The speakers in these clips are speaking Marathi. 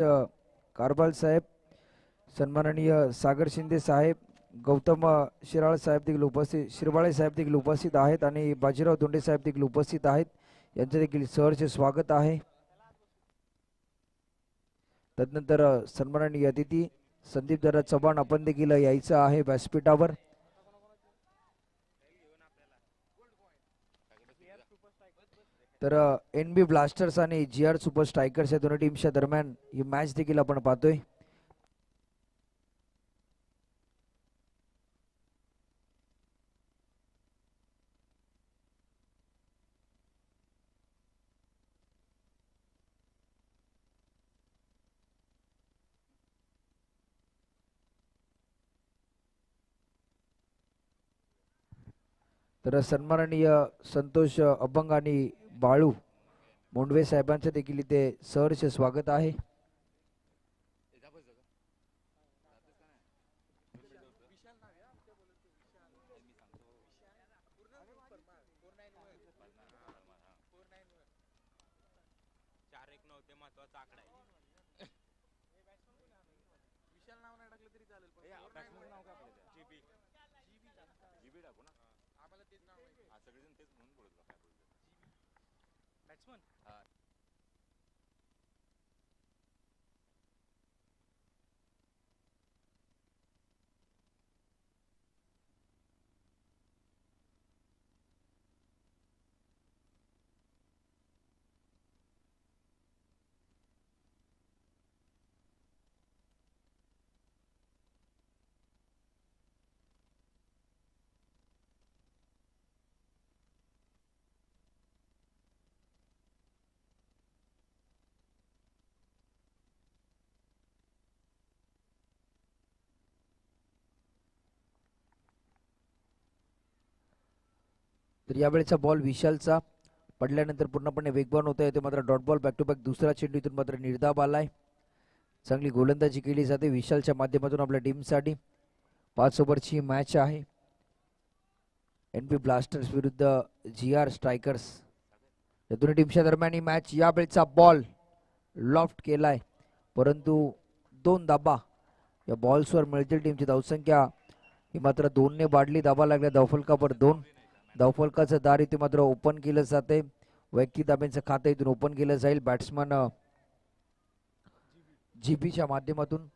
कारभाल साहेब, सन्माननीय सागर शिंदे साहेब, गौतम शिराळ साहेब देखील उपस्थित, शिरवाळे साहेब देखील उपस्थित आहेत आणि बाजीराव धोंडे साहेब देखील उपस्थित आहेत. यांचे देखील सहर्ष स्वागत आहे. तदनंतर सन्माननीय अतिथी संदीप दादा चव्हाण आपण देखील यायचं आहे व्यासपीठावर. तर NB ब्लास्टर्स आणि GR सुपर स्ट्रायकर्स या दोन्ही टीमच्या दरम्यान ही मॅच देखील आपण पाहतोय. तर सन्माननीय संतोष अभंग आणि बाळू मुंडवे साहेबांचं देखील इथे सहर्ष स्वागत आहे. तर यावेळेचा बॉल विशालचा पडल्यानंतर पूर्णपणे वेगवान होता येते, मात्र dot ball back to back दुसरा चेंडूतून मात्र निर्धाव आलाय. चांगली गोलंदाजी केली जाते विशालच्या माध्यमातून आपल्या टीमसाठी. 5 ओव्हरची मॅच आहे. NB ब्लास्टर्स विरुद्ध GR स्ट्रायकर्स या दोन्ही टीमच्या दरम्यान ही मॅच. यावेळेचा बॉल लॉफ्ट केलाय, परंतु 2 धाबा या बॉल्सवर मिळतील. टीमची धावसंख्या ही मात्र 2 ने वाढली. धाबा लागल्या धावफलकावर 2. धावफलकाचं दार इथे मात्र ओपन केलं जाते. वैयक्तिक धाब्यांचं खातं इथून ओपन केलं जाईल बॅट्समन GBच्या माध्यमातून.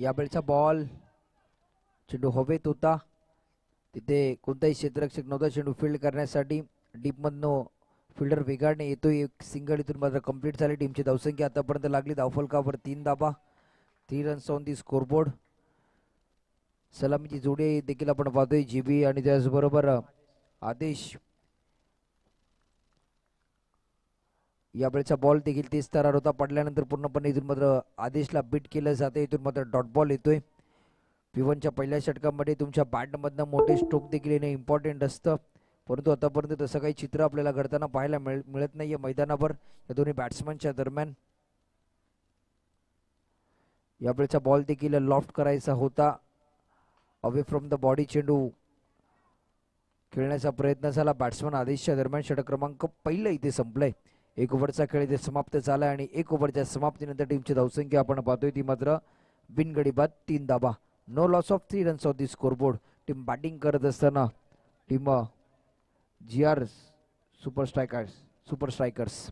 यावेळचा बॉल चेंडू हवेत होता, तिथे कोणताही क्षेत्ररक्षक नव्हता चेंडू फील्ड करण्यासाठी. डीपमधनं फिल्डर वेगाने येतोय. एक सिंगल इथून मात्र कंप्लीट झाली. टीमची धावसंख्या आतापर्यंत लागली धावफलकावर 3 धाबा, 3 रन्स ऑन दी स्कोरबोर्ड. सलामीची जोडी देखील आपण पाहतोय GB आणि त्याचबरोबर आदेश. यावेळेचा बॉल देखील तेच थरार होता, पडल्यानंतर पूर्णपणे इथून मात्र आदेशला बीट केलं जाते. इथून मात्र डॉट बॉल येतोय. P1च्या पहिल्या षटकामध्ये तुमच्या बॅटमधनं मोठे स्ट्रोक देखील येणं इम्पॉर्टंट असतं, परंतु आतापर्यंत तसं काही चित्र आपल्याला घडताना पाहायला मिळत नाहीये मैदानावर या दोन्ही बॅट्समनच्या दरम्यान. यावेळेचा बॉल देखील लॉफ्ट करायचा होता. अवे फ्रॉम द बॉडी चेंडू खेळण्याचा प्रयत्न झाला बॅट्समन आदेशच्या दरम्यान. षटक क्रमांक पहिलं इथे संपलंय. 1 ओव्हरचा खेळ इथे समाप्त झालाय आणि 1 ओव्हरच्या समाप्तीनंतर टीमची धावसंख्या आपण पाहतोय ती मात्र बिनगडी बाद 3 धाबा. No loss of 3 runs off the scoreboard. Team batting करत असताना टीम GR सुपर स्ट्रायकर्स.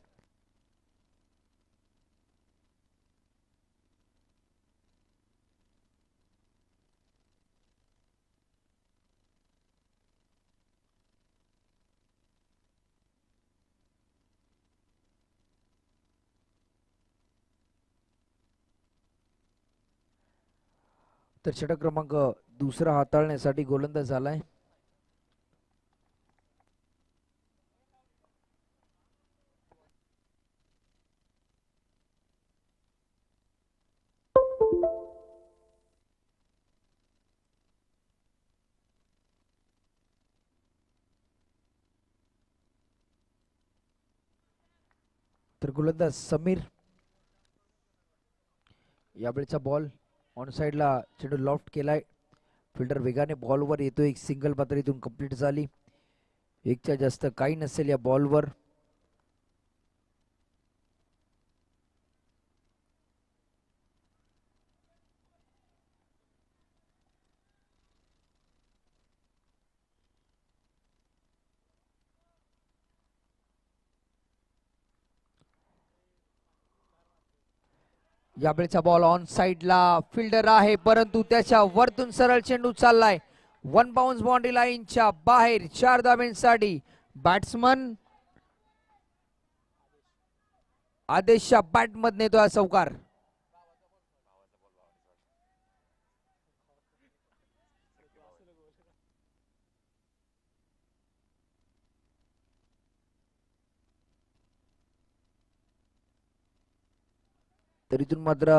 तर षटक क्रमांक दुसरा हाताळण्यासाठी गोलंदाज झालाय. तर गोलंदाज समीर, यावेळेचा बॉल ऑन साइडला चेंडू लॉफ्ट केलाय. फिल्डर वेगाने बॉलवर येतो. एक सिंगल मात्र इथून कंप्लीट झाली. एकच्या जास्त काही नसेल या बॉलवर. यावेळेचा बॉल ऑन साइडला फिल्डर आहे, परंतु त्याच्या वरतून सरळ चेंडू चाललाय. वन बाउन्स बाउंड्री लाईनच्या बाहेर 4 धाब्यांसाठी. बॅट्समन आदेशच्या बॅट मध्ये नेतो हा चौकार. तर इथून मात्र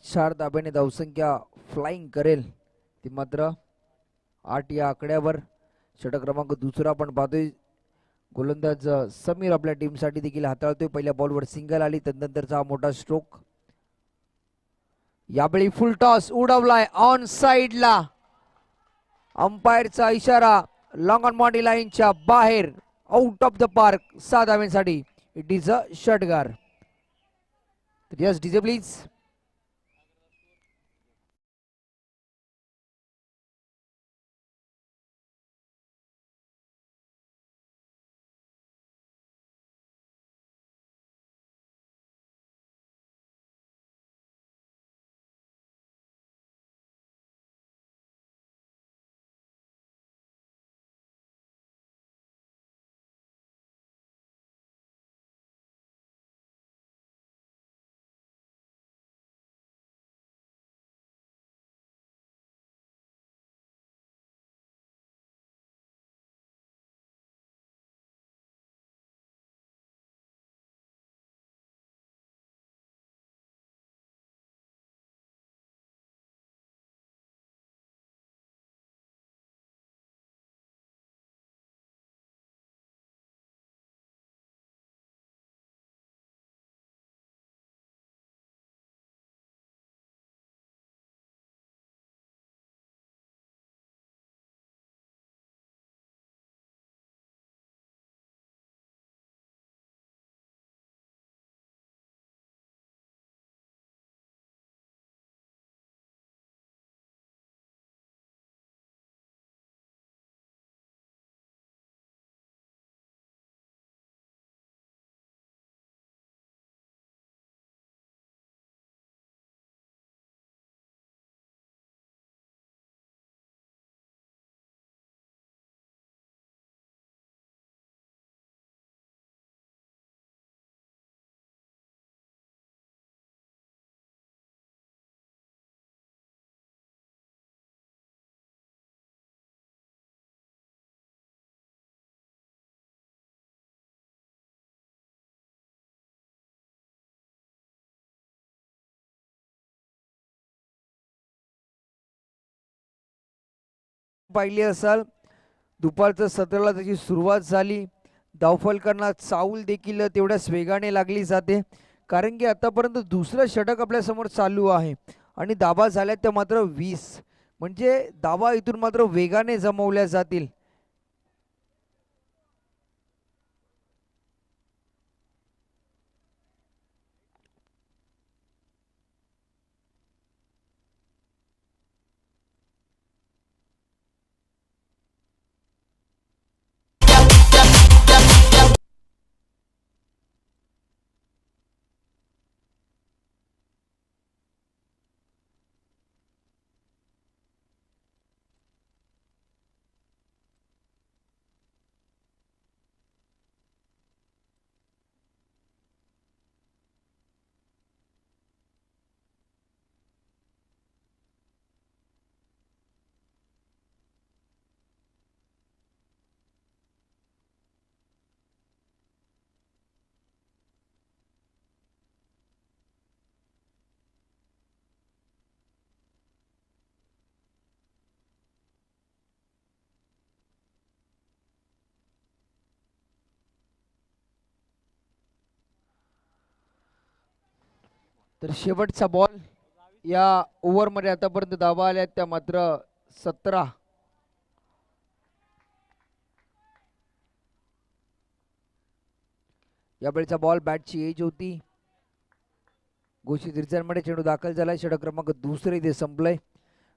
4 धाब्याने धावसंख्या फ्लाइंग करेल ती मात्र 8 या आकड्यावर. षटक क्रमांक दुसरा आपण पाहतोय. गोलंदाज समीर आपल्या टीमसाठी देखील हाताळतोय. पहिल्या बॉलवर सिंगल आली, त्यानंतरचा हा मोठा स्ट्रोक. यावेळी फुल टॉस उडवलाय ऑन साइडला. अंपायरचा इशारा. लॉंग ऑन बाउंड्री लाईनच्या बाहेर, आउट ऑफ द पार्क. 6 धाव्यांसाठी. इट इज अ षटकार. Yes DJ please. पाहिली असाल, दुपारचं सत्राला त्याची सुरुवात झाली. धावफलकांना चाऊल देखील तेवढ्याच वेगाने लागली जाते, कारण की आतापर्यंत दुसरं षटक आपल्या समोर चालू आहे आणि धाबा झाल्या त्या मात्र 20. म्हणजे धाबा इथून मात्र वेगाने जमवल्या जातील. तर शेवटचा बॉल या ओव्हरमध्ये आतापर्यंत धावा आल्या त्या मात्र 17. यावेळेचा बॉल बॅटची एज होती. घोषित रिझल्टमध्ये चेंडू दाखल झालाय. षटक क्रमांक दुसरे इथे संपलंय.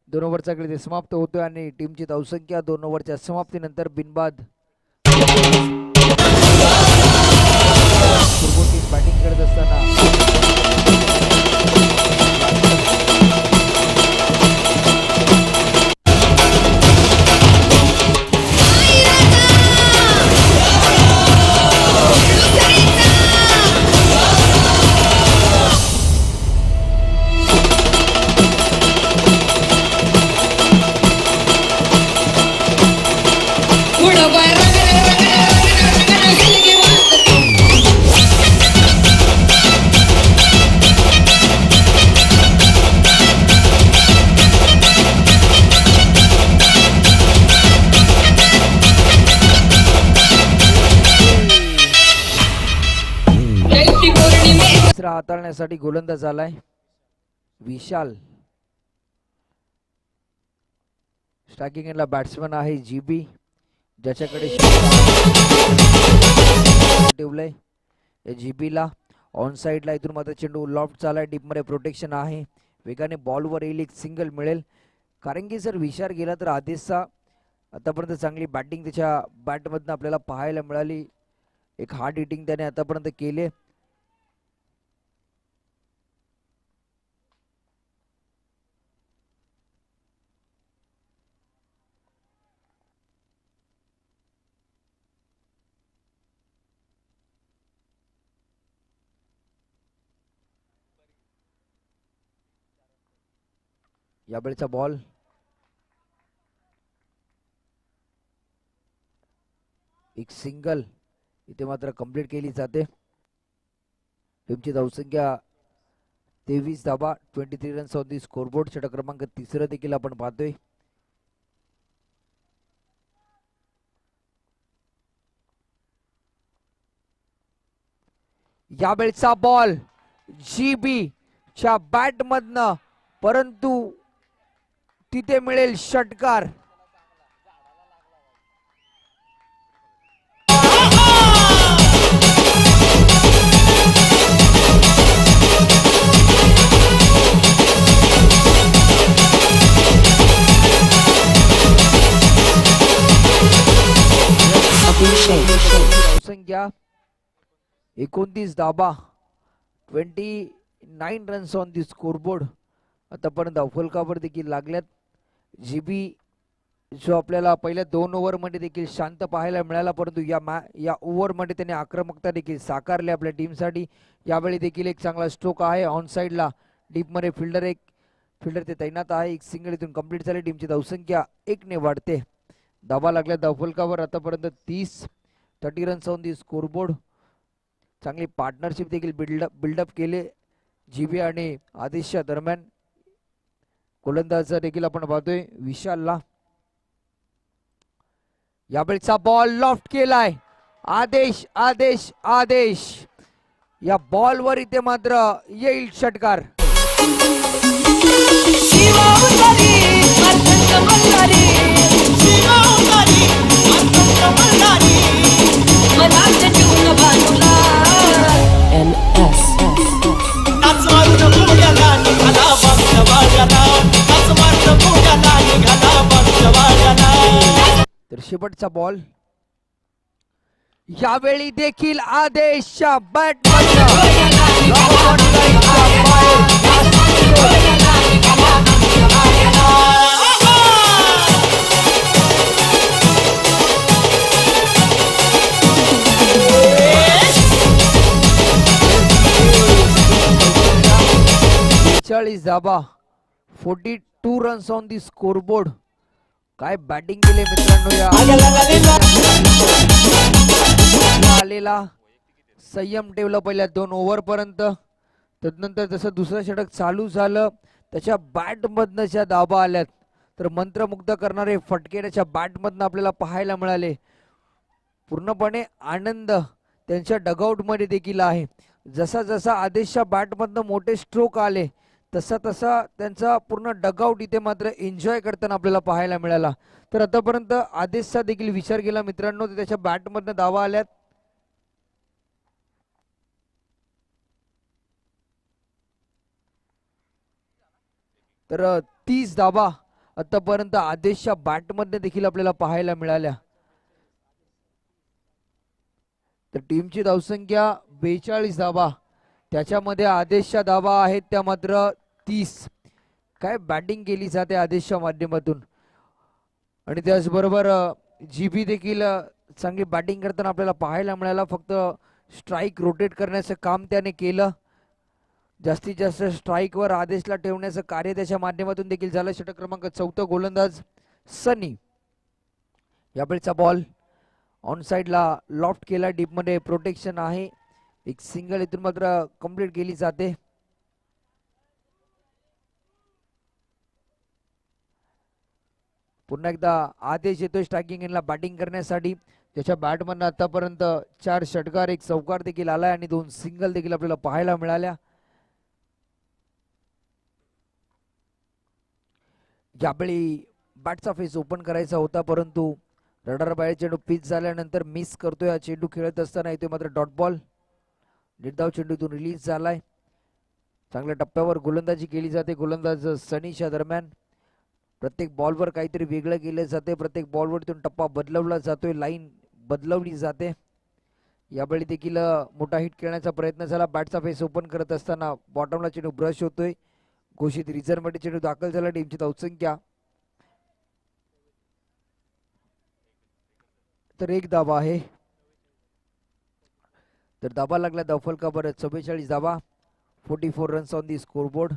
2 ओव्हरचा खेळ समाप्त होतोय आणि टीमची धावसंख्या 2 ओव्हरच्या समाप्तीनंतर बिनबाद बॅटिंग करत असताना हाताळण्यासाठी गोलंदाज आलाय विशाल. स्ट्रायकिंग एंडला बॅट्समन आहे जीबी, ज्याच्याकडे ठेवलंय. या जीबीला ऑन साइडला इथून मात्र चेंडू लॉफ्ट चालाय. डीपमध्ये प्रोटेक्शन आहे. वेगाने बॉलवर येईल, एक सिंगल मिळेल. कारण की जर विचार केला तर आदेशचा आतापर्यंत चांगली बॅटिंग त्याच्या बॅटमधनं आपल्याला पाहायला मिळाली. एक हार्ड हिटिंग त्याने आतापर्यंत केले. यावेळेचा बॉल एक सिंगल इथे मात्र कंप्लीट केली जाते. टीमची धावसंख्या 23 धावा, 23 रन्स ऑन दी स्कोरबोर्ड. षटक क्रमांक 3 देखील आपण पाहतोय. यावेळचा बॉल जीबी च्या बॅट मधनं, परंतु तिथे मिळेल षटकार. संख्या 29 धाबा, 29 रन्स ऑन दी स्कोरबोर्ड. आतापर्यंत फलकावर देखील लागल्यात. जीबी जो आपल्याला पहिल्या 2 ओव्हरमध्ये देखील शांत पाहायला मिळाला, परंतु या ओव्हरमध्ये त्याने आक्रमकता देखील साकारली आपल्या टीमसाठी. यावेळी देखील एक चांगला स्ट्रोक आहे. ऑन साइडला डीपमध्ये फिल्डर ते तैनात आहे. एक सिंगल इथून कंप्लीट झाली. टीमची धावसंख्या 1 ने वाढते. धावा लागल्या धावफलकावर आतापर्यंत 30 रन्स ऑन दी स्कोरबोर्ड. चांगली पार्टनरशिप देखील बिल्डअप केले जीबी आणि आदेशच्या दरम्यान. गोलंदाज देखील आपण पाहतोय विशालला. यावेळचा बॉल लॉफ्ट केलाय. आदेश आदेश आदेश या बॉलवर इथे मात्र येईल षटकार. तर शेवटचा बॉल यावेळी देखील आदेशच्या बॅट धाबा, 42 रन्स ऑन दी स्कोरबोर्ड. काय बॅटिंग केले मित्रांनो. या आलेला संयम ठेवला पहिल्या 2 ओव्हर पर्यंत. तदनंतर जसं दुसरं षटक चालू झालं त्याच्या बॅट मधनं ज्या धाबा आल्यात तर मंत्रमुग्ध करणारे फटके त्याच्या बॅट मधनं आपल्याला पाहायला मिळाले. पूर्णपणे आनंद त्यांच्या डगआउट मध्ये देखील आहे. जसा जसा आदेशच्या बॅटमधनं मोठे स्ट्रोक आले तसा तसा त्यांचा पूर्ण डगआउट इथे मात्र एन्जॉय करताना आपल्याला पाहायला मिळाला. तर आतापर्यंत आदेशचा देखील विचार केला मित्रांनो तर त्याच्या बॅटमधनं धावा आल्यात. तर 30 धावा आतापर्यंत आदेशच्या बॅटमध्ये देखील आपल्याला पाहायला मिळाल्या. तर टीमची धावसंख्या 42 धावा, त्याच्यामध्ये आदेशच्या धावा आहेत त्या मात्र 30. काय बॅटिंग केली जाते आदेशच्या माध्यमातून आणि त्याचबरोबर जीबी देखील चांगली बॅटिंग करताना आपल्याला पाहायला मिळाला. फक्त स्ट्राईक रोटेट करण्याचं काम त्याने केलं. जास्तीत जास्त स्ट्राईकवर आदेशला ठेवण्याचं कार्य त्याच्या माध्यमातून देखील झालं. षटक क्रमांक 14 गोलंदाज सनी. यावेळीचा बॉल ऑन साइडला लॉफ्ट केला, डीप मध्ये प्रोटेक्शन आहे. एक सिंगल इथून मात्र कंप्लीट केली जाते. पुन्हा एकदा आदेश येतोय स्ट्रायकिंग एंडला बॅटिंग करण्यासाठी. त्याच्या बॅटमधनं आतापर्यंत 4 षटकार, 1 चौकार देखील आलाय आणि 2 सिंगल देखील आपल्याला पाहायला मिळाल्या. यावेळी बॅटचा फेस ओपन करायचा होता परंतु रडार बाहेर चेंडू पिच झाल्यानंतर मिस करतोय. हा चेंडू खेळत असताना इथे मात्र डॉट बॉल. निर्धाव चेंडूतून रिलीज झालाय. चांगल्या टप्प्यावर गोलंदाजी केली जाते गोलंदाज सनीच्या दरम्यान. प्रत्येक बॉलवर काहीतरी वेगळं केलं जाते. प्रत्येक बॉलवर तिथून टप्पा बदलवला जातोय, लाईन बदलवली जाते. यावेळी देखील मोठा हिट खेळण्याचा प्रयत्न झाला. बॅटचा फेस ओपन करत असताना बॉटमला चेंडू ब्रश होतोय. घोषित रिझर्व्ह मध्ये चेंडू दाखल झाला. टीमची धावसंख्या तर 1 धावा आहे. तर धावा लागला धावफलकावर 44 धावा, 44 रन्स ऑन दी स्कोरबोर्ड.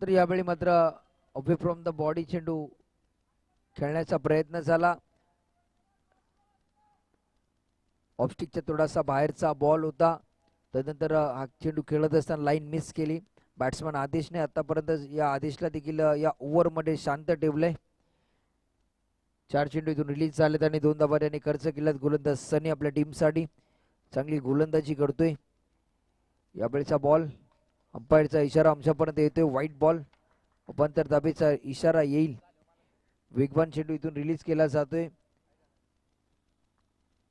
तर यावेळी मात्र अवे फ्रॉम द बॉडी चेंडू खेळण्याचा प्रयत्न झाला. ऑफस्टिकच्या थोडासा बाहेरचा बॉल होता. त्यानंतर हा चेंडू खेळत असताना लाईन मिस केली. बॅट्समन आदेशने आतापर्यंत या आदेशला देखील या ओव्हरमध्ये शांत ठेवलंय. 4 चेंडू इथून रिलीज झालेत आणि 2 धावा त्यांनी खर्च केल्यात. गोलंदाज सनी आपल्या टीमसाठी चांगली गोलंदाजी करतोय. यावेळीचा बॉल अंपायरचा इशारा आमच्यापर्यंत येतोय. व्हाईट बॉल, अपांतर दाबेचा इशारा येईल. वेगवान चेंडू इथून रिलीज केला जातोय.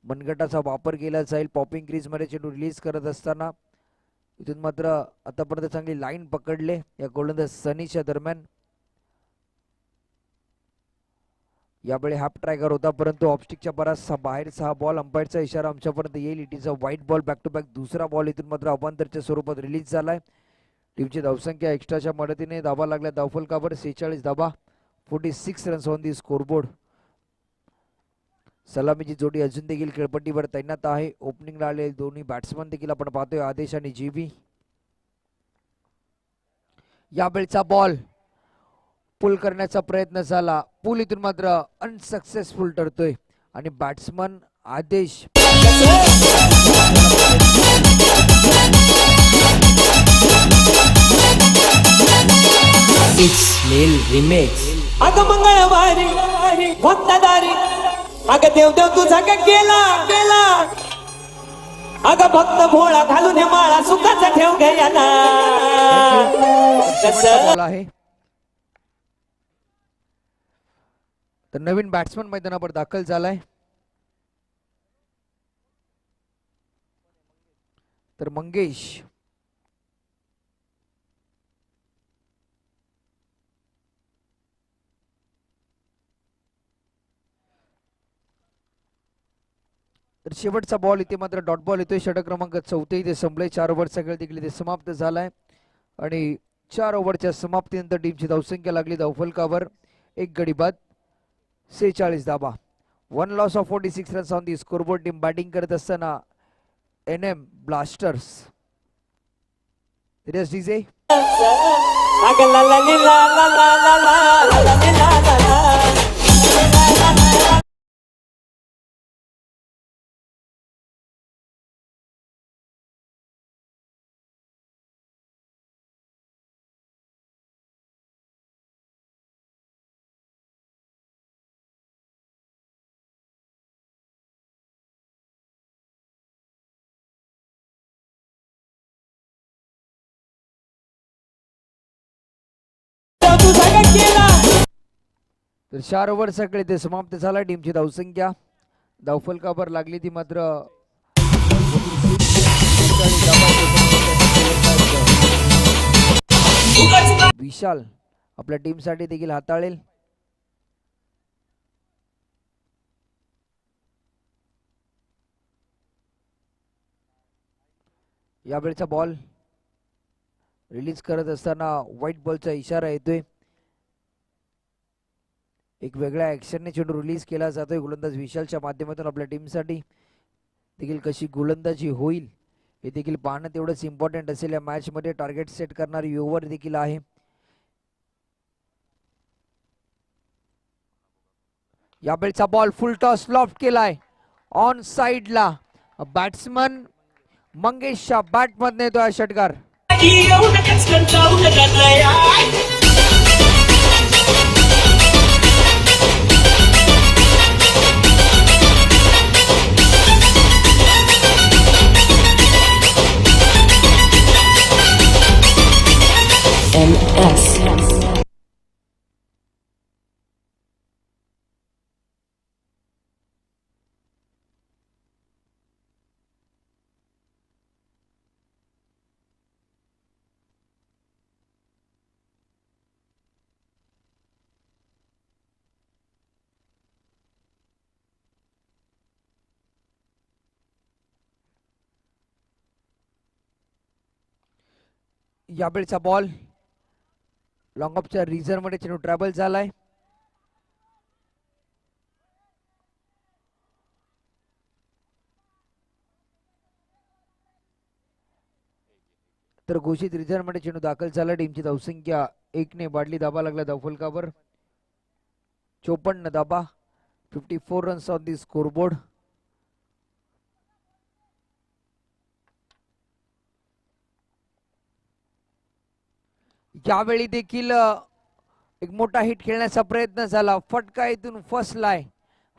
मनगटाचा वापर केला जाईल. पॉपिंग क्रीज मध्ये चेंडू रिलीज करत असताना इथून मात्र आतापर्यंत चांगली लाईन पकडले या गोलंदाज सनीच्या दरम्यान. यावेळी हाफ ट्रायगर होता परंतु ऑफस्टिकच्या बराचसा बाहेरचा हा बॉल. अंपायरचा इशारा आमच्यापर्यंत येईल. It is a white ball. Back to back दुसरा बॉल इथून मात्र अपांतरच्या स्वरूपात रिलीज झालाय. टीमची धावसंख्या एक्स्ट्राच्या मदतीने धावा लागल्या धावफलकावर 46 धावा, 46 रन्स ऑन दी स्कोरबोर्ड. सलामीची जोडी अजून देखील खेळपट्टीवर तैनात आहे. ओपनिंगला आलेले दोन्ही बॅट्समन देखील आपण पाहतोय, आदेश आणि जीबी. यावेळचा बॉल पुल करण्याचा प्रयत्न झाला. पुल इथून मात्र अनसक्सेसफुल ठरतोय आणि बॅट्समन आदेश अगं मंगळवारी भक्तदारी, अगं देव देव तुझा का गेला गेला, अगं भक्त भोळा घालून हे माळा सुखाचा ठेव घ्यायला. बॉल आहे. तर नवीन बॅट्समन मैदानावर दाखल झालाय. तर मंगेश तर शेवटचा बॉल इथे मात्र डॉट बॉल येतोय. षटक क्रमांक 14 इथे संपले. 4 ओव्हरचा खेळ देखील इथे समाप्त झालाय आणि 4 ओव्हरच्या समाप्तीनंतर टीमची धावसंख्या लागली धावफलकावर 1 गडी बाद, 46 धावा. 1 loss of 46 runs on the scoreboard. Team batting करत असताना NM ब्लास्टर्स. डीजे अगं ला ला ला ला ला ला ला ला ला. तर 4 ओव्हर सगळे ते समाप्त झाला. टीमची धावसंख्या धावफलकावर लागली ती मात्र 46. विशाल आपल्या टीमसाठी देखील हाताळेल. यावेळचा बॉल रिलीज करत असताना व्हाईट बॉलचा इशारा येतोय. एक वेगळ्या ऍक्शनने चेंडू रिलीज केला जातोय गोलंदाज विशालच्या माध्यमातून. आपल्या टीमसाठी देखील कशी गोलंदाजी होईल हे देखील पाहणं तेवढंच इम्पॉर्टंट असेल. या मॅच मध्ये टार्गेट सेट करणारी ओव्हर देखील आहे. यावेळचा बॉल फुल टॉस लॉफ्ट केलाय ऑन साइडला. बॅट्समन मंगेशच्या बॅट मधने येतो हा षटकार. यावेळचा बॉल लॉंग ऑफच्या रिझर्व मध्ये चेंडू ट्रॅव्हल झालाय. तर घोषित रिझर्व मध्ये चेंडू दाखल झाला. टीमची धावसंख्या 1 ने वाढली. धाबा लागला धावफलकावर 54 धाबा. 54 रन्स ऑन दी स्कोरबोर्ड. यावेळी देखील एक मोठा हिट खेळण्याचा प्रयत्न झाला. फटका इथून फसलाय.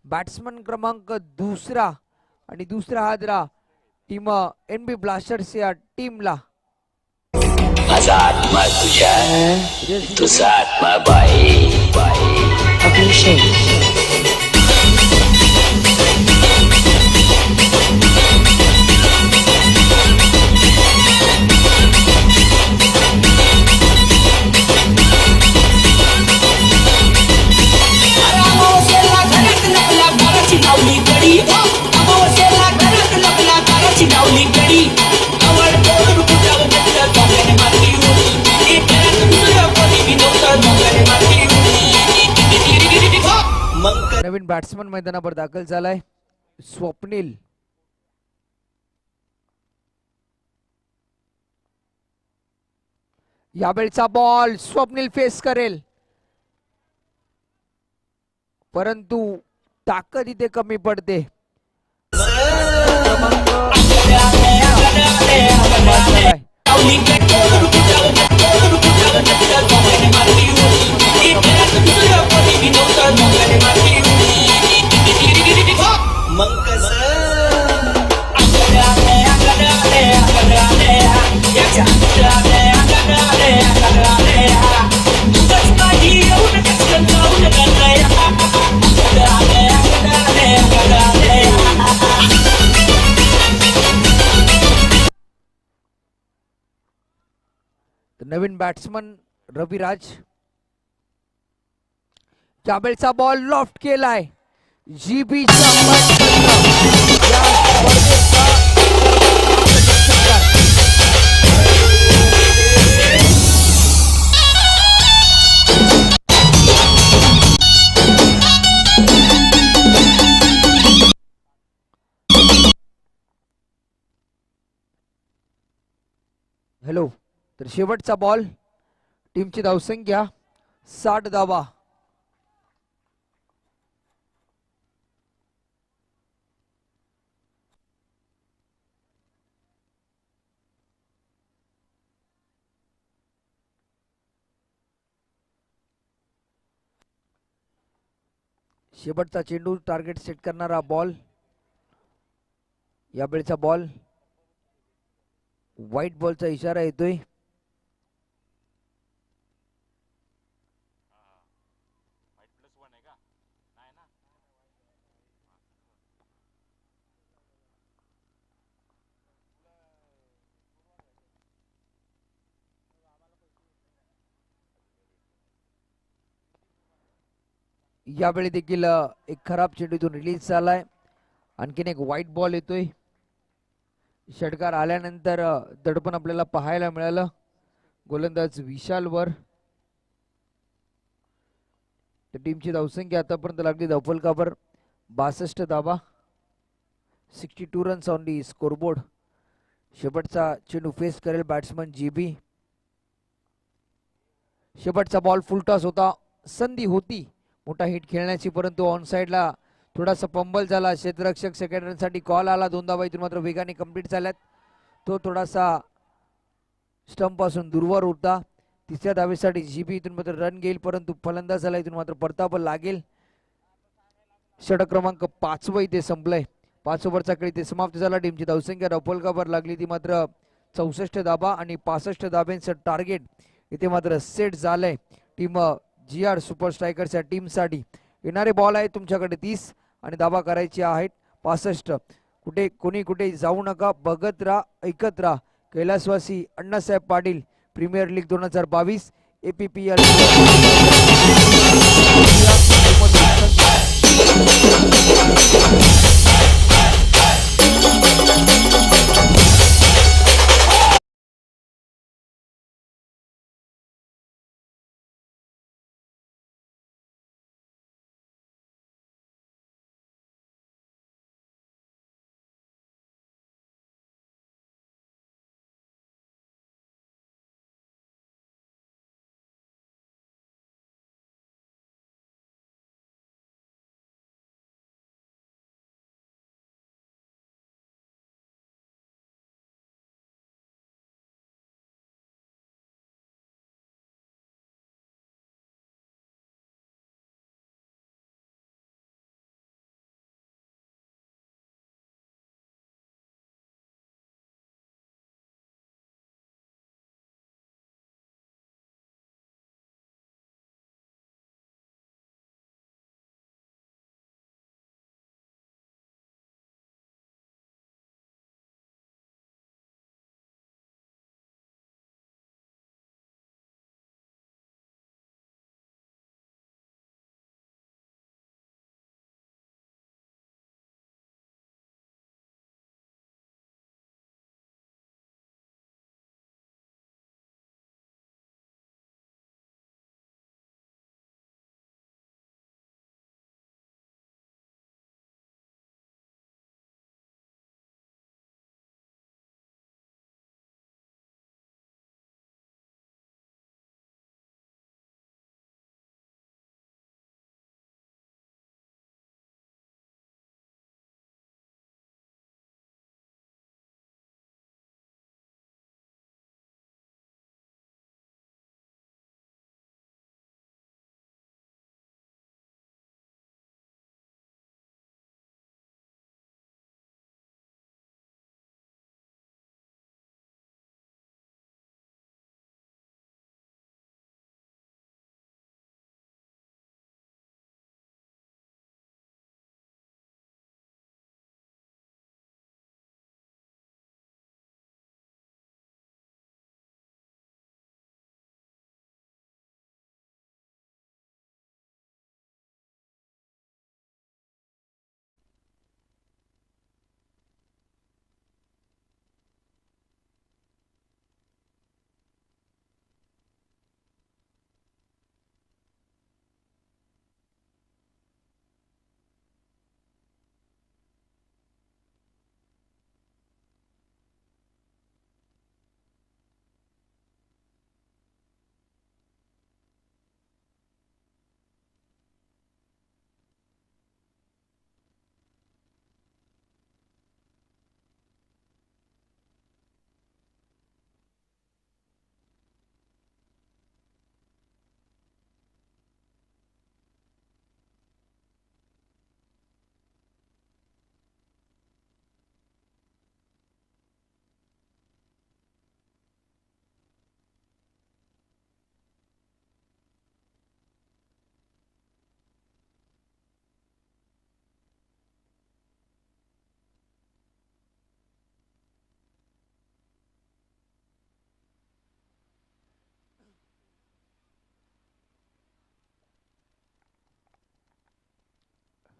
बॅट्समन क्रमांक दुसरा आणि दुसरा हादरा टीम एनबी ब्लास्टर्स या टीमला. माझा आत्मा तुझ्या तुझा आत्मा बाई अभिषेक. नवीन बॅट्समन मैदानावर दाखल झालाय स्वप्नील. यावेळचा बॉल स्वप्नील फेस करेल परंतु ताकद इथे कमी पडते. नवीन बॅट्समन रविराज. यावेळचा बॉल लॉफ्ट केलाय. GB hello. तर शेवटचा बॉल. टीमची धावसंख्या 60 धावा. शेवटचा चेंडू टार्गेट सेट करणारा बॉल. यावेळचा बॉल व्हाईट बॉलचा इशारा येतोय. यावेळी देखील एक खराब चेंडूतून रिलीज झालाय. आणखीन एक वाईट बॉल येतोय. षटकार आल्यानंतर दडपण आपल्याला पाहायला मिळालं गोलंदाज विशालवर. त्या टीमची धावसंख्या आतापर्यंत लागली धावफलकावर 62 धावा, 62 रन्स ऑन दी स्कोरबोर्ड. शेवटचा चेंडू फेस करेल बॅट्समन जीबी. शेवटचा बॉल फुलटॉस होता, संधी होती मोठा हिट खेळण्याची, परंतु ऑन साइडला थोडासा पंबल झाला. क्षेत्ररक्षक सेकंड रनसाठी कॉल आला. 2 धावा इथून मात्र वेगाने कंप्लीट झाल्यात. तो थोडासा स्टंप पासून दूरवर होता. तिसऱ्या धावेसाठी जीबी इथून मात्र रन घेईल, परंतु फलंदाजाला इथून मात्र परताप लागेल. षटक क्रमांक 5 इथे संपलंय. 5 ओव्हरचा खेळ इथे समाप्त झाला. टीमची धावसंख्या धावफलकावर लागली ती मात्र 64 धाबा आणि 65 धाब्यांचं टार्गेट इथे मात्र सेट झालंय टीम GR सुपर स्ट्रायकर्सच्या टीमसाठी. येणारे बॉल आहेत तुमच्याकडे 30 आणि धाबा करायची आहेत 65. कुठे जाऊ नका, बघत राहा, ऐकत राहा. कैलासवासी Annasaheb Patil premier league 2022 APPL.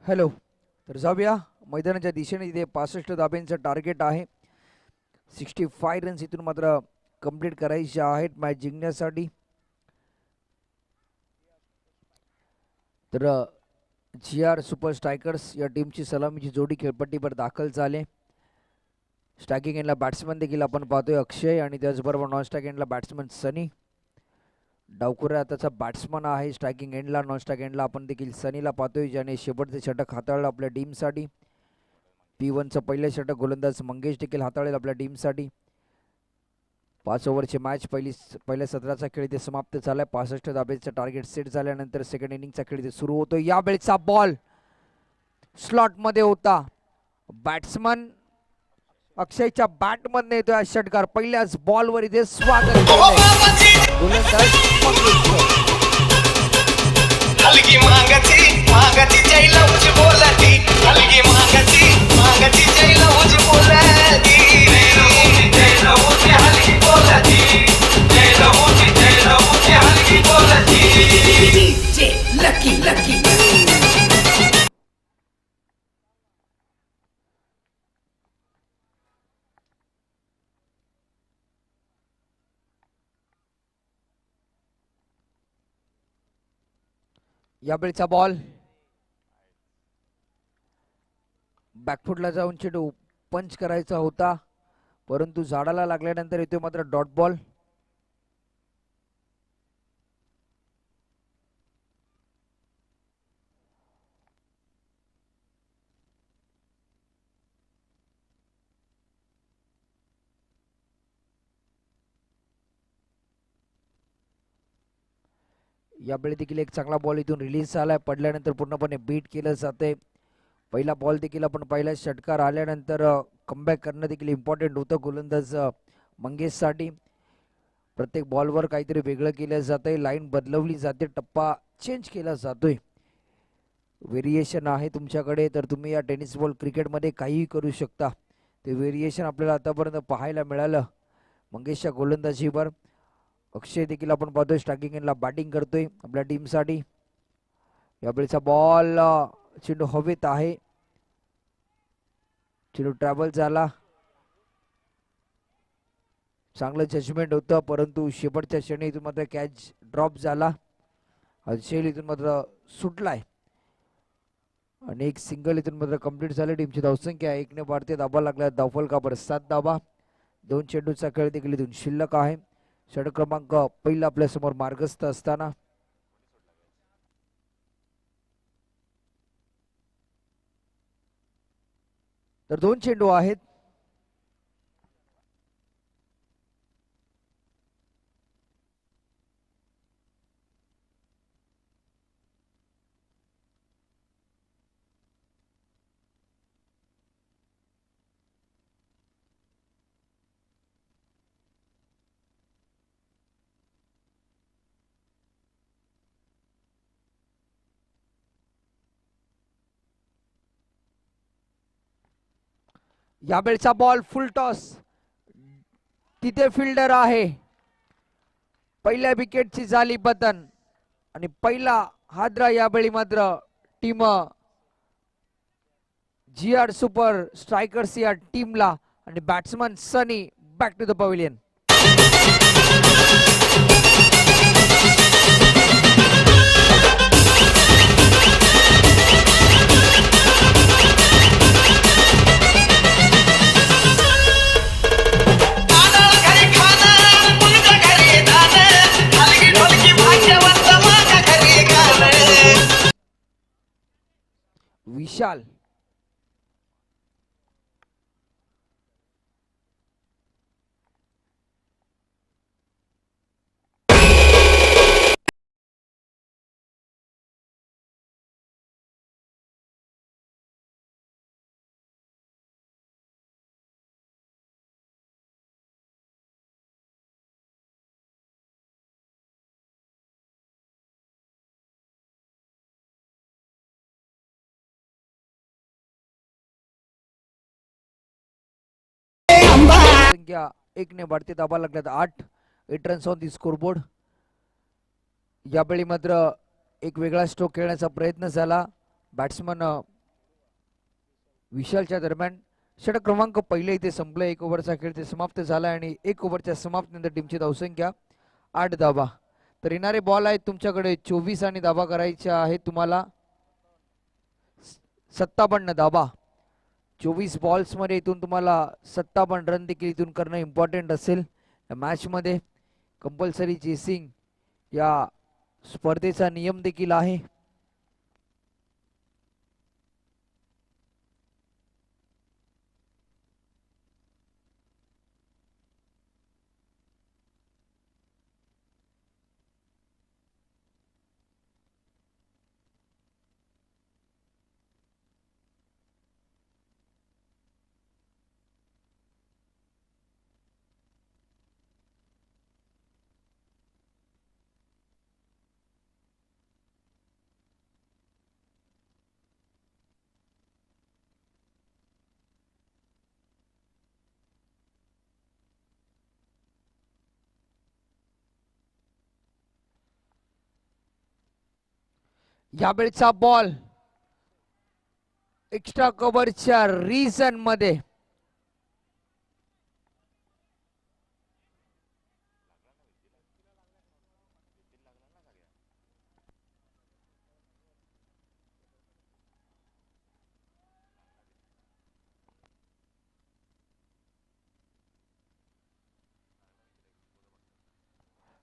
Hello. तर जाऊया मैदानाच्या दिशेने. तिथे 65 धाब्यांचं टार्गेट आहे. 65 रन्स इथून मात्र कंप्लीट करायचे आहेत मॅच जिंकण्यासाठी. तर GR सुपर स्ट्रायकर्स या टीमची सलामीची जोडी खेळपट्टीवर दाखल झाले. स्ट्रायकिंग एंडला बॅट्समन देखील आपण पाहतोय अक्षय आणि त्याचबरोबर नॉन स्ट्रायक एंडला बॅट्समन सनी. डावखुरा त्याचा बॅट्समन आहे स्ट्रायकिंग एंडला. नॉन स्ट्रायक एंडला आपण देखील सनीला पाहतोय ज्याने शेवटचे षटक हाताळलं आपल्या टीमसाठी. P1चं पहिलं षटक गोलंदाज मंगेश देखील हाताळेल आपल्या टीमसाठी. 5 ओव्हरची मॅच पहिल्या सत्राचा खेळ इथे समाप्त झालाय. 65 धाब्याचं टार्गेट सेट झाल्यानंतर सेकंड इनिंगचा खेळ इथे सुरू होतो. यावेळेचा बॉल स्लॉट मध्ये होता. बॅट्समन अक्षयच्या बॅटमधनं येतोय हा षटकार. पहिल्याच बॉलवर इथे स्वागत केलंय गोलंदाज मंगेशचं. हलगी मागची जैला उजी बोलती, हलगी मागची जैला उजी बोलती, जैला उजी हलगी बोलती, जैला उजी हलगी बोलती. डीजे लकी यावेळीचा बॉल बॅकफुटला जाऊन चेंडू पंच करायचा होता परंतु झाडाला लागल्यानंतर येतोय मात्र डॉट बॉल. यावेळी देखील एक चांगला बॉल इथून रिलीज झालाय. पडल्यानंतर पूर्णपणे बीट केलं जाते. पहिला बॉल देखील आपण पहिला षटकार आल्यानंतर कमबॅक करणं देखील इम्पॉर्टंट होतं गोलंदाज मंगेशसाठी. प्रत्येक बॉलवर काहीतरी वेगळं केलं जातंय. लाईन बदलवली जाते. टप्पा चेंज केला जातोय. व्हेरिएशन आहे तुमच्याकडे तर तुम्ही या टेनिस बॉल क्रिकेटमध्ये काहीही करू शकता. ते व्हेरिएशन आपल्याला आतापर्यंत पाहायला मिळालं मंगेशच्या गोलंदाजीवर. अक्षय देखील आपण पाहतोय स्ट्रायकिंग एंडला बॅटिंग करतोय आपल्या टीमसाठी. यावेळीचा बॉल चेंडू हवेत आहे. चेंडू ट्रॅव्हल झाला. चांगलं जजमेंट होतं परंतु शेवटच्या क्षणी इथून मात्र कॅच ड्रॉप झाला. हर्षेल इथून मात्र सुटलाय आणि एक सिंगल इथून मात्र कंप्लीट झाले. टीमची धावसंख्या 1 ने वाढते. धाबा लागला धावफलकावर 7 धाबा. 2 चेंडूचा खेळ देखील इथून शिल्लक आहे. षटक क्रमांक पहिला आपल्या समोर मार्गस्थ असताना तर 2 चेंडू आहेत. यावेळचा बॉल फुल टॉस. तिथे फिल्डर आहे. पहिल्या विकेटची झाली पतन आणि पहिला हादरा यावेळी मात्र टीम GR सुपर स्ट्रायकर्स या टीमला. आणि batsman Sunny back to the pavilion. Vishal संख्या 1 ने वाढते. धाबा लागल्यात 8. 8 रन्स ऑन दी स्कोरबोर्ड. यावेळी मात्र एक वेगळा स्ट्रोक खेळण्याचा प्रयत्न झाला. बॅट्समन विशालच्या दरम्यान. षटक क्रमांक पहिले इथे संपलं. 1 ओव्हरचा खेळ ते समाप्त झाला आणि 1 ओव्हरच्या समाप्तीनंतर टीमची धावसंख्या 8 धावा. तर येणारे बॉल आहेत तुमच्याकडे 24 आणि धावा करायच्या आहेत तुम्हाला 57 धावा. 24 बॉल्स मध्ये इथून तुम्हाला 57 रन देखील इथून करणं इम्पॉर्टंट असेल. या मॅच मध्ये कंपल्सरी चेसिंग या स्पर्धेचा नियम देखील आहे. यावेळचा बॉल एक्स्ट्रा कव्हरच्या रिजन मध्ये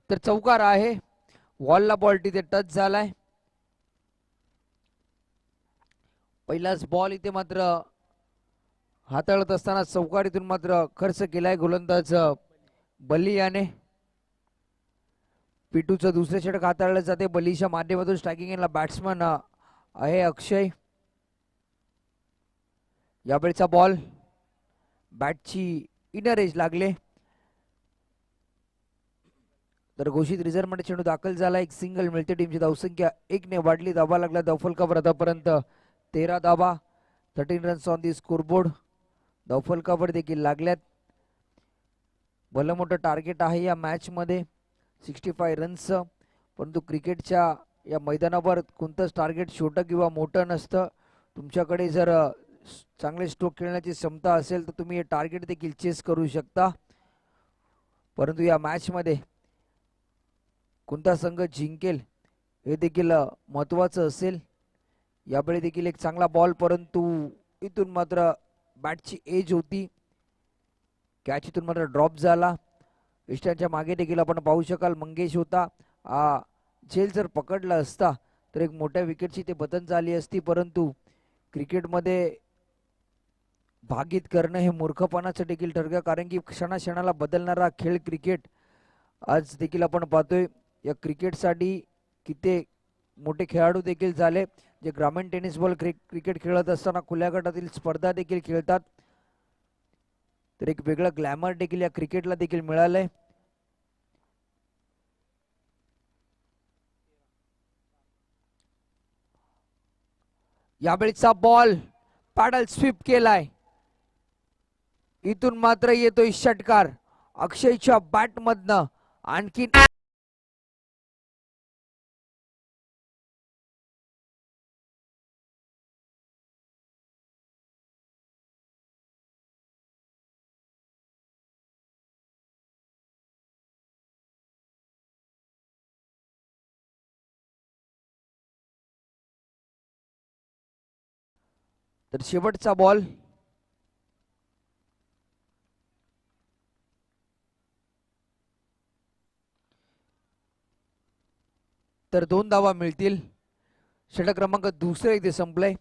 तर चौकार आहे. वॉलला बॉल तिथे टच झालाय. पहिलाच बॉल इथे मात्र हाताळत असताना चौकारीतून मात्र खर्च केलाय गोलंदाज बल्ली याने. पिटूचं दुसरे षटक हाताळलं जाते. बल्लीच्या माध्यमातून स्ट्रायकिंग एंडला बॅट्समन आहे अक्षय. यावेळचा बॉल बॅटची इनर एज लागले. तर घोषित रिझर्व्ह मध्ये चेंडू दाखल झाला. एक सिंगल मिळते. टीमची धावसंख्या 1 ने वाढली. धावा लागला दफल कव्हर आतापर्यंत 13 धावा. 13 रन्स ऑन दी स्कोरबोर्ड. दफल कव्हर देखील लागल्यात. भलं मोठं टार्गेट आहे या मॅच मध्ये 65 रन्स. परंतु क्रिकेटच्या या मैदानावर कोणतंच टार्गेट छोटं किंवा मोठं नसतं. तुमच्याकडे जर चांगले स्ट्रोक खेळण्याची क्षमता असेल तर तुम्ही हे टार्गेट देखील चेस करू शकता. परंतु या मॅच मध्ये कोणता संघ जिंकेल हे देखील महत्वाचं असेल. यावेळी देखील एक चांगला बॉल परंतु इथून मात्र बॅटची एज होती. कॅच इथून मात्र ड्रॉप झाला. इष्टांच्या मागे देखील आपण पाहू शकाल मंगेश होता. झेल जर पकडला असता तर एक मोठ्या विकेटची ते बदन झाली असती. परंतु क्रिकेटमध्ये भागीत करणं हे मूर्खपणाचं देखील ठरलं. कारण की क्षणाक्षणाला बदलणारा खेळ क्रिकेट आज देखील आपण पाहतोय. या क्रिकेटसाठी किती मोठे खेळाडू देखील झाले जे ग्रामीण टेनिस बॉल क्रिकेट खेळत असताना खुल्या गटातील स्पर्धा देखील खेळतात. तर एक वेगळं ग्लॅमर देखील या क्रिकेटला देखील मिळालंय. यावेळीचा बॉल पॅडल स्वीप केलाय. इथून मात्र येतोय षटकार अक्षयच्या बॅट मधनं. आणखी तर शेवटचा बॉल तर 2 धावा मिळतील. षटक क्रमांक दुसरे इथे संपलंय.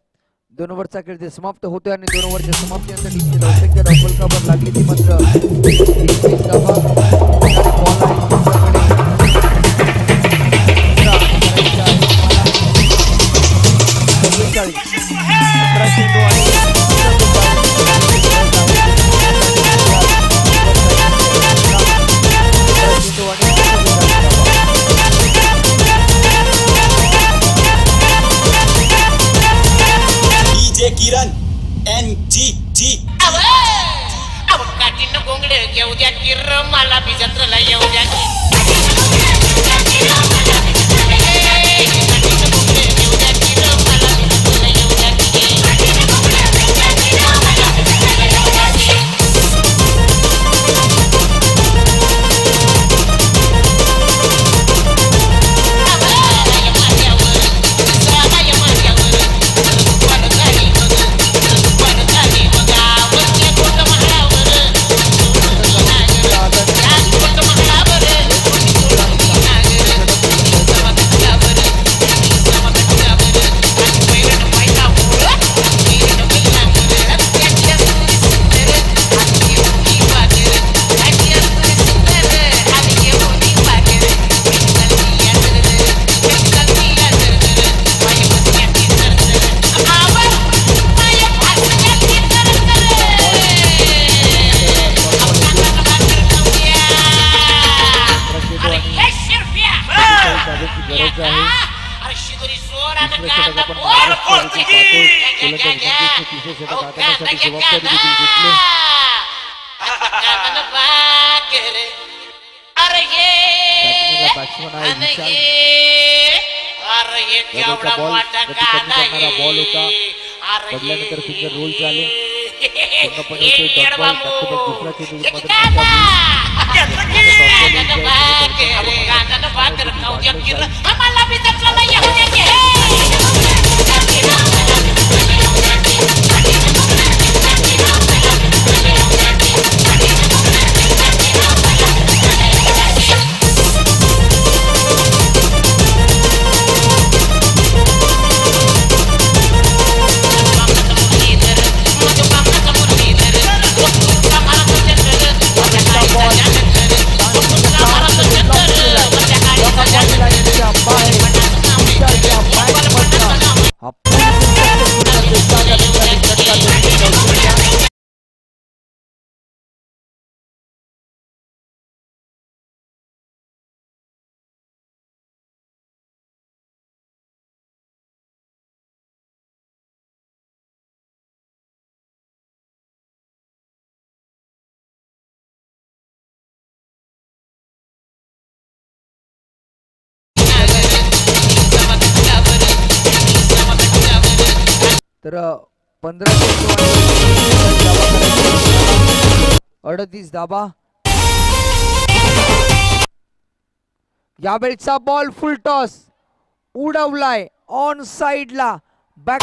2 ओव्हरचा खेळ ते समाप्त होतोय आणि 2 ओव्हरच्या समाप्तीनंतर टीमची धावसंख्या डबल कव्हर लागली ती मात्र 23 डीजे किरण NGG काठीनं गोंगडे घेऊ द्या किर मला बी जत्रेला येऊ द्या तिसरे षटक अहो, हाताळण्यासाठी कांदा जबाबदारी घ्या, देखील घेतली. कांदा भाकर. अरे बॅट्समॅनला ये बॅट्समन आहे आणि विशाल. ये. अरे ये बॉलचा केवढा बॉल, मोठा गती कमी कांदा करणारा बॉल होता. आहे. अरे पडल्यानंतर ये. finger roll झाले. पूर्णपणे ये इथे dot ball, Babu. back to back दुसरा चेंडू ये मात्र कांदा. आता कांदा भाकर. कांदा भाकर खाऊ द्या की र. आम्हाला बी जपलं नाही येऊ दे की. तर 15 38 धाबा. यावेळचा बॉल फुल टॉस उडवलाय ऑन साइडला. बॅक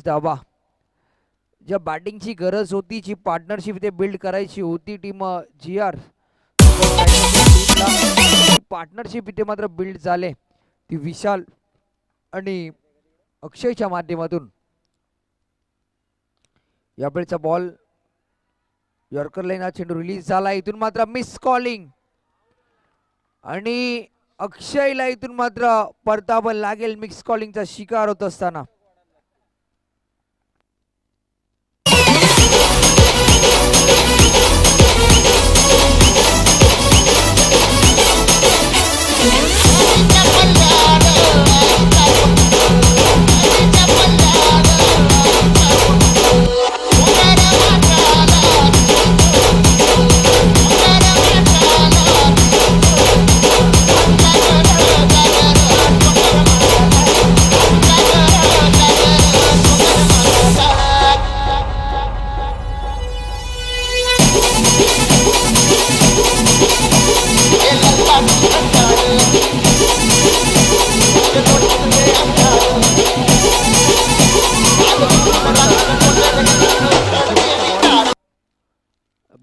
धाबा. ज्या बॅटिंगची गरज होती, जी पार्टनरशिप इथे बिल्ड करायची होती टीम जी आर पार्टनरशिप इथे मात्र बिल्ड झाले. ती विशाल आणि अक्षयच्या माध्यमातून. यावेळचा बॉल यॉर्कर लाईन हा चेंडू रिलीज झाला. इथून मात्र मिस कॉलिंग आणि अक्षयला इथून मात्र परतावं लागेल मिक्स कॉलिंगचा शिकार होत असताना.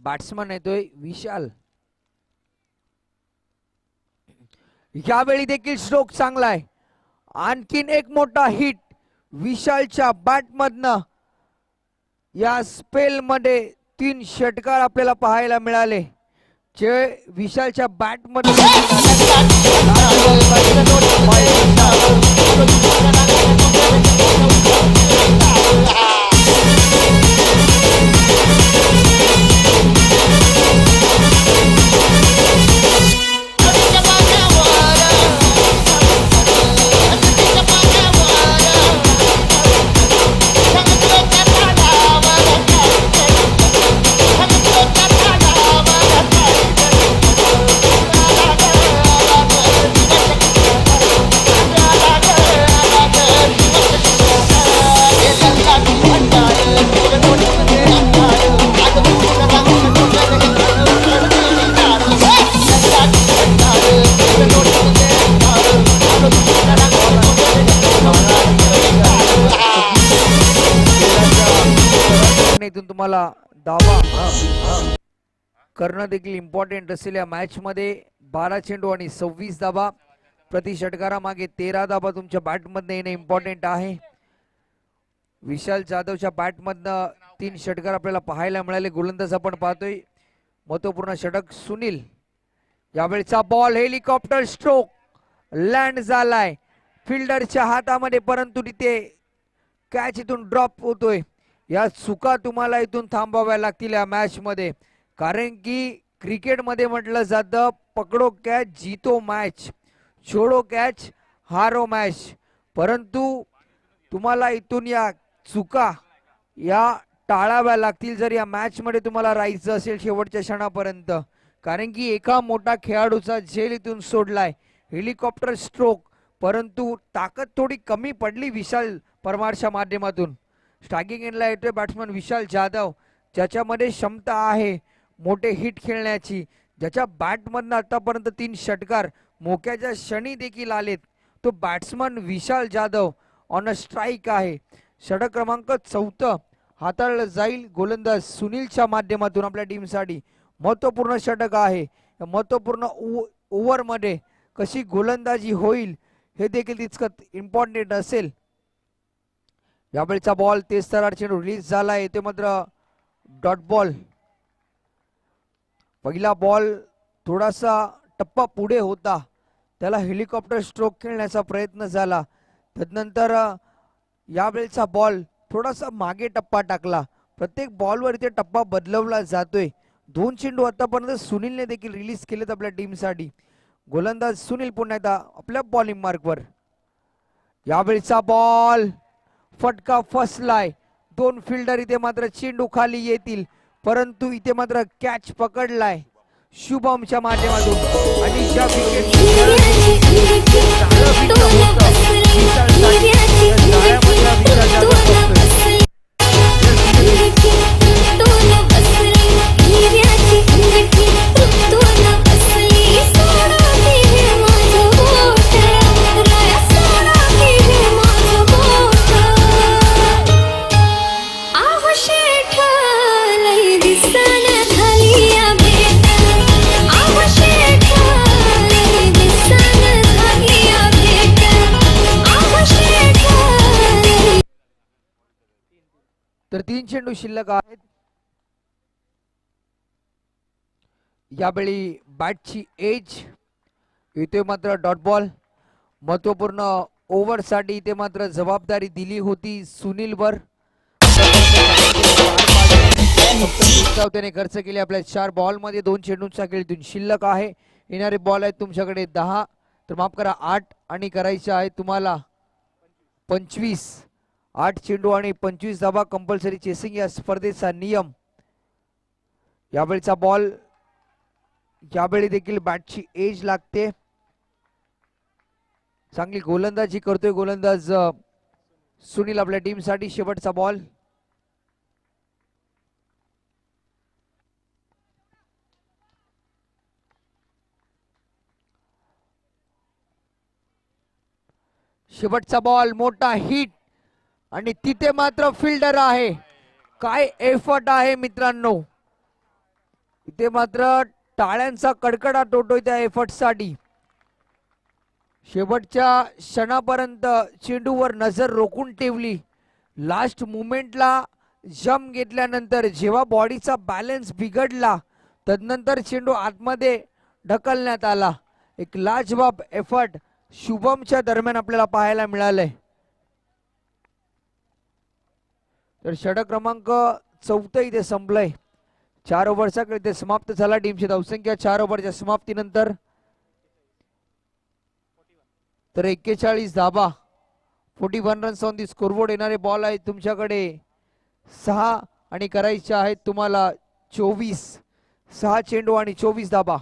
बॅट्समन येतोय विशाल. यावेळी देखील स्ट्रोक चांगला आहे. आणखीन एक मोठा हिट विशालच्या बॅट मधनं. या स्पेल मध्ये 3 षटकार आपल्याला पाहायला मिळाले, जे विशालच्या बॅट मध्ये तुम्हाला धावा करणं देखील इम्पॉर्टंट असेल या मॅच मध्ये. 12 चेंडू आणि 26 धावा प्रति षटकारामागे 13 धावा तुमच्या बॅटमधनं येणे इम्पॉर्टंट आहे. विशाल जाधवच्या बॅटमधनं 3 षटकार आपल्याला पाहायला मिळाले. गोलंदाज आपण पाहतोय महत्वपूर्ण षटक सुनील. यावेळचा बॉल हेलिकॉप्टर स्ट्रोक लँड झालाय फिल्डरच्या हातामध्ये, परंतु तिथे कॅच इथून ड्रॉप होतोय. या चुका तुम्हाला इथून थांबाव्या लागतील या मॅच मध्ये, कारण की क्रिकेटमध्ये म्हटलं जातं पकडो कॅच जीतो मॅच, छोडो कॅच हारो मॅच. परंतु तुम्हाला इथून या चुका या टाळाव्या लागतील जर या मॅच मध्ये तुम्हाला राहायचं असेल शेवटच्या क्षणापर्यंत, कारण की एका मोठा खेळाडूचा झेल इथून सोडलाय हेलिकॉप्टर स्ट्रोक. परंतु ताकद थोडी कमी पडली विशाल परमारच्या माध्यमातून. स्ट्रायकिंग एंडला येतोय बॅट्समन विशाल जाधव, ज्याच्यामध्ये क्षमता आहे मोठे हिट खेळण्याची, ज्याच्या बॅटमधनं आतापर्यंत 3 षटकार मोक्याच्या क्षणी देखील आलेत. तो batsman Vishal Jadhav on a strike आहे. षटक क्रमांक 4 हाताळलं जाईल गोलंदाज सुनीलच्या माध्यमातून. आपल्या टीमसाठी महत्वपूर्ण षटक आहे. महत्वपूर्ण ओव्हर मध्ये कशी गोलंदाजी होईल हे देखील तितकंच इम्पॉर्टंट असेल. यावेळचा बॉल तेज तरार चेंडू रिलीज झाला येते मात्र डॉट बॉल. पहिला बॉल थोडासा टप्पा पुढे होता, त्याला हेलिकॉप्टर स्ट्रोक खेळण्याचा प्रयत्न झाला. तदनंतर यावेळचा बॉल थोडासा मागे टप्पा टाकला. प्रत्येक बॉलवर इथे टप्पा बदलवला जातोय. 2 चेंडू आतापर्यंत सुनीलने देखील रिलीज केलेत आपल्या टीमसाठी. गोलंदाज सुनील पुन्हा एकदा आपल्या बॉलिंग मार्कवर. यावेळचा बॉल फटका फसलाय. 2 फिल्डर इथे मात्र चेंडू खाली येतील, परंतु इथे मात्र कॅच पकडलाय शुभमच्या माध्यमातून. आणि ज्या तर 3 चेंडू शिल्लक आहेत. यावेळी बॅटची एज इथे मात्र डॉट बॉल. महत्वपूर्ण ओव्हर साठी इथे मात्र जबाबदारी दिली होती सुनीलवर. त्याने खर्च केले आपल्या 4 बॉल मध्ये. 2 चेंडूंचा खेळ शिल्लक आहे. येणारे बॉल आहेत तुमच्याकडे 10, तर माफ करा 8, आणि करायचे आहे तुम्हाला 25. 8 चेंडू आणि 25 धावा कंपल्सरी चेसिंग या स्पर्धेचा नियम. यावेळचा बॉल, यावेळी देखील बॅटची एज लागते. चांगली गोलंदाजी करतोय गोलंदाज सुनील आपल्या टीमसाठी. शेवटचा बॉल. शेवटचा बॉल मोठा हिट, आणि तिथे मात्र फिल्डर आहे. काय एफर्ट आहे मित्रांनो, इथे मात्र टाळ्यांचा कडकडाट होतोय त्या एफर्ट साठी. शेवटच्या क्षणापर्यंत चेंडूवर नजर रोखून ठेवली. लास्ट मुमेंटला जम घेतल्यानंतर जेव्हा बॉडीचा बॅलन्स बिघडला, तदनंतर चेंडू आतमध्ये ढकलण्यात आला. एक लाजवाब एफर्ट शुभमच्या दरम्यान आपल्याला पाहायला मिळालंय. तर षटक क्रमांक 4 इथे संपलंय. 4 ओव्हरचा खेळ इथे समाप्त झाला. टीमची धावसंख्या 4 ओव्हरच्या समाप्तीनंतर तर 41 धाबा, 41 रन्स ऑन दी स्कोरबोर्ड. येणारे बॉल आहेत तुमच्याकडे 6, आणि करायचे आहेत तुम्हाला 24. 6 चेंडू आणि 24 धाबा.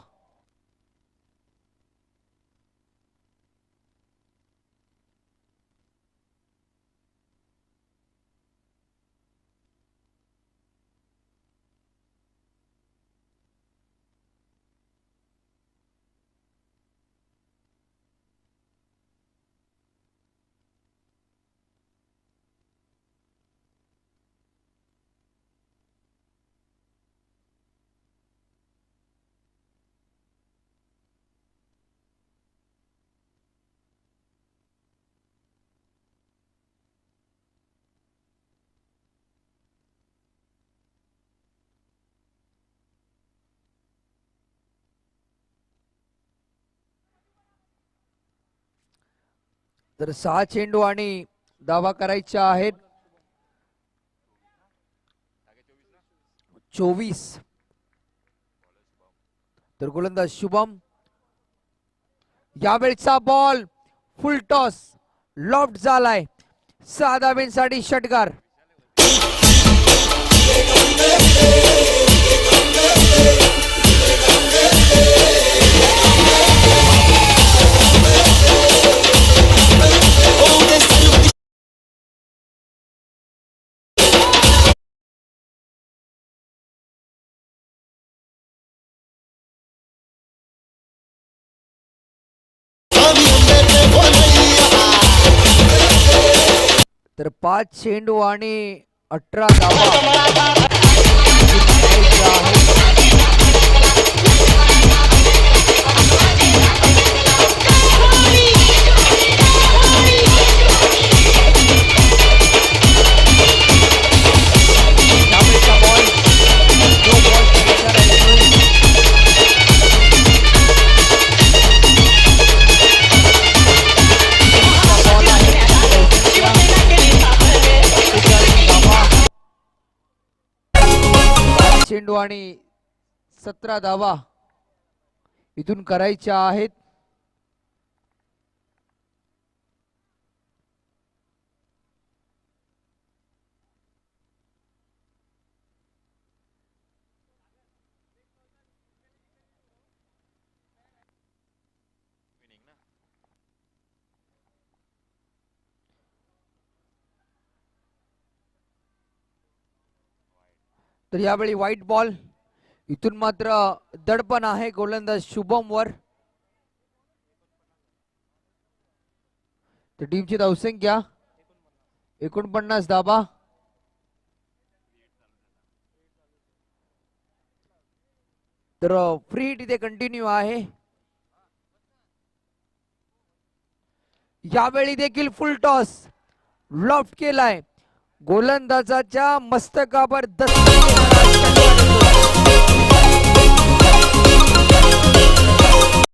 तर 6 चेंडू आणि धावा करायच्या आहेत 24. तर गोलंदाज शुभम, यावेळचा बॉल फुल टॉस लॉफ्ट झालाय. 6 धाब्यांसाठी षटकार. तर 5 चेंडू आणि 18 धावा. यावेळचा बॉल नो बॉल करायचा राहिला. चेंडू आणि 17 धावा इथून करायच्या आहेत. तर यावेळी व्हाईट बॉल. इथून मात्र दडपण आहे गोलंदाज शुभम वर. तर टीमची धावसंख्या 49 धावा. तर फ्री हिट इथे कंटिन्यू आहे. यावेळी देखील फुल टॉस लॉफ्ट केलाय. गोलंदाजाच्या मस्तकावर दस्तक